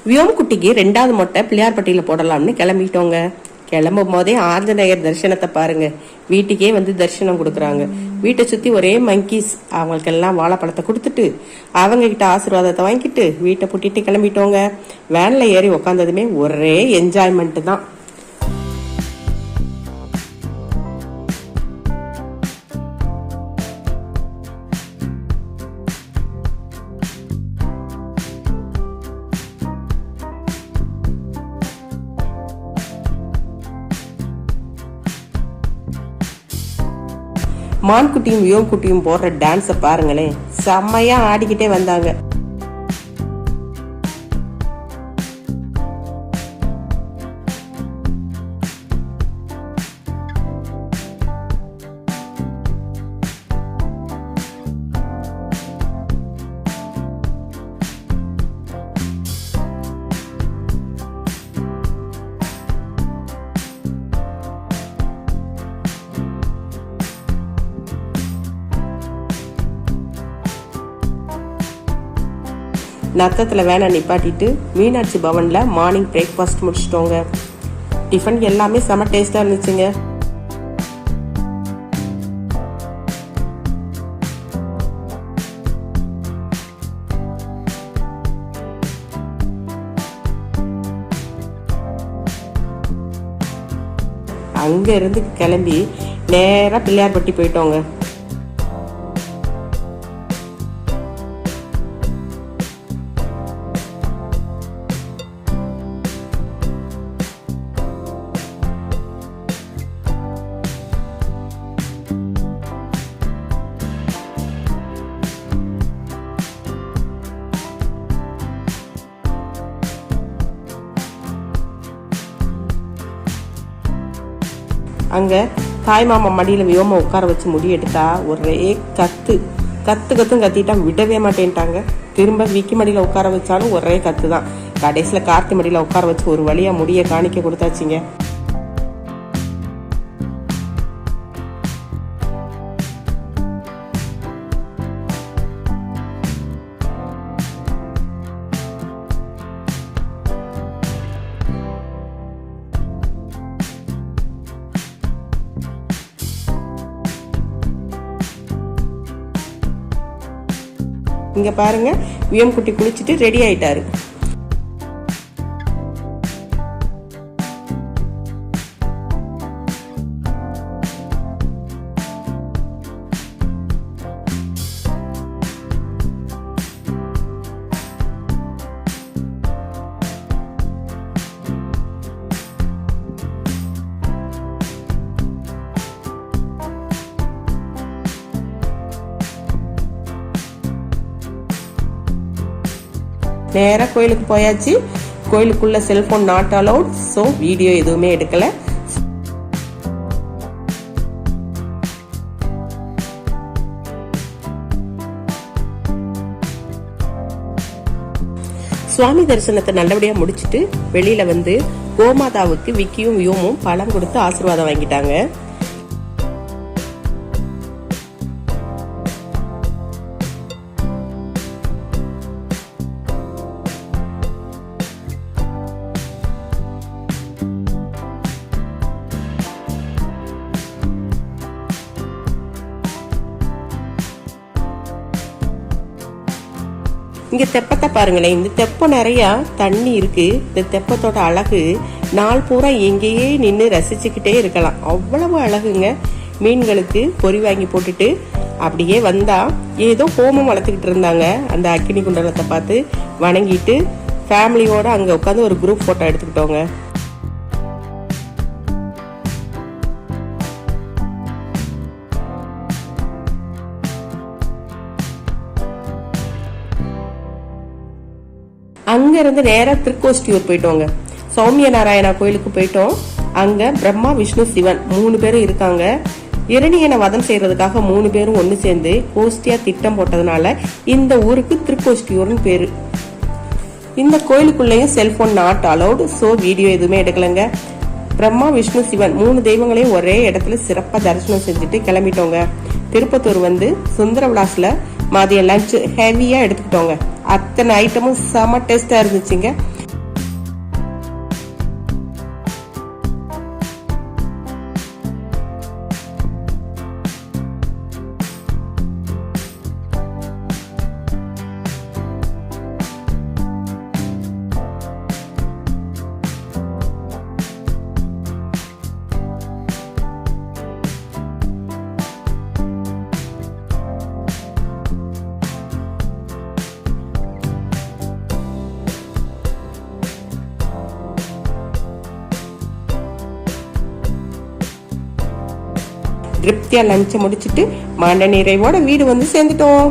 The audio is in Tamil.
வியோம்குட்டிக்கு 2வது மொட்டை பிள்ளையார்பட்டியில போடலாம்னு கிளம்பிட்டோங்க. கிளம்பும் போதே ஆஞ்சநேயர் தரிசனத்தை பாருங்க. வீட்டுக்கே வந்து தரிசனம் கொடுக்குறாங்க. வீட்டை சுத்தி ஒரே மங்கீஸ். அவங்களுக்கெல்லாம் வாழைப்பழத்தை கொடுத்துட்டு அவங்க கிட்ட ஆசீர்வாதத்தை வாங்கிட்டு வீட்டை பூட்டிட்டு கிளம்பிட்டோங்க. வேன்ல ஏறி உக்காந்ததுமே ஒரே என்ஜாய்மெண்ட் தான். மான்குட்டியும் வியோம்குட்டியும் போடுற டான்ஸை பாருங்களேன். செம்மையா ஆடிக்கிட்டே வந்தாங்க. நத்தத்தில் வேனை நிப்பாட்டிட்டு மீனாட்சி பவன்ல மார்னிங் பிரேக்ஃபாஸ்ட் முடிச்சிட்டோங்க. டிஃபன் எல்லாமே செம டேஸ்டா இருந்துச்சுங்க. அங்க இருந்து கிளம்பி நேரா பிள்ளையார்பட்டி போயிட்டோங்க. அங்க தாய் மாமா மடியில வியோம உட்கார வச்சு முடி எடுத்தா ஒரே கத்தும் கத்திட்டா விடவே மாட்டேன்ட்டாங்க. திரும்ப விக்கி மடியில உட்கார வச்சாலும் ஒரே கத்து தான். கடைசியில கார்த்தி மடியில உட்கார வச்சு ஒரு வழியா முடிய காணிக்க கொடுத்தாச்சுங்க. இங்க பாருங்க, வியோம்குட்டி குளிச்சுட்டு ரெடி ஆயிட்டாரு. நேரா கோயிலுக்கு போயாச்சு. கோயிலுக்குள்ள cellphone not allowed. So video எதுவுமே எடுக்கல. சுவாமி தரிசனத்தை நல்லபடியா முடிச்சிட்டு வெளியில வந்து கோமாதாவுக்கு விக்கியும் வியோமும் பழம் கொடுத்து ஆசீர்வாதம் வாங்கிட்டாங்க. இங்க தெப்பத்தை பாருங்களேன். இந்த தெப்பம் நிறைய தண்ணி இருக்கு. இந்த தெப்பத்தோட அழகு நாள் பூரா எங்கேயே நின்று ரசிச்சுக்கிட்டே இருக்கலாம். அவ்வளவு அழகுங்க. மீன்களுக்கு பொறி வாங்கி போட்டுட்டு அப்படியே வந்தா ஏதோ ஹோமம் வளர்த்துக்கிட்டு இருந்தாங்க. அந்த அக்கினி குண்டலத்தை பார்த்து வணங்கிட்டு ஃபேமிலியோட அங்க உட்காந்து ஒரு குரூப் போட்டோ எடுத்துக்கிட்டோங்க. அங்க இருந்து நேரா திருக்கோஷ்டியூர் போயிட்டோங்க. சௌமிய நாராயணா கோயிலுக்கு போயிட்டோம். அங்க பிரம்மா விஷ்ணு சிவன் 3 பேரும் இருக்காங்க. இரணியனை வதம் செய்யறதுக்காக 3 பேரும் ஒண்ணு சேர்ந்து கோஷ்டியா திட்டம் போட்டதுனால இந்த ஊருக்கு திருக்கோஷ்டியூர்னு பேரு. இந்த கோயிலுக்குள்ளேயும் cellphone not allowed. So video எதுவுமே எடுக்கலங்க. பிரம்மா விஷ்ணு சிவன் 3 தெய்வங்களையும் ஒரே இடத்துல சிறப்பா தரிசனம் செஞ்சுட்டு கிளம்பிட்டோங்க. திருப்பத்தூர் வந்து சுந்தர விலாஸ்ல மதிய லஞ்ச் ஹெவியா எடுத்துக்கிட்டோங்க. அத்தனை ஐட்டமும் செம டேஸ்டா இருந்துச்சுங்க. திருப்தியா லஞ்சை முடிச்சிட்டு மன நிறைவோட வீடு வந்து சேர்ந்துட்டோம்.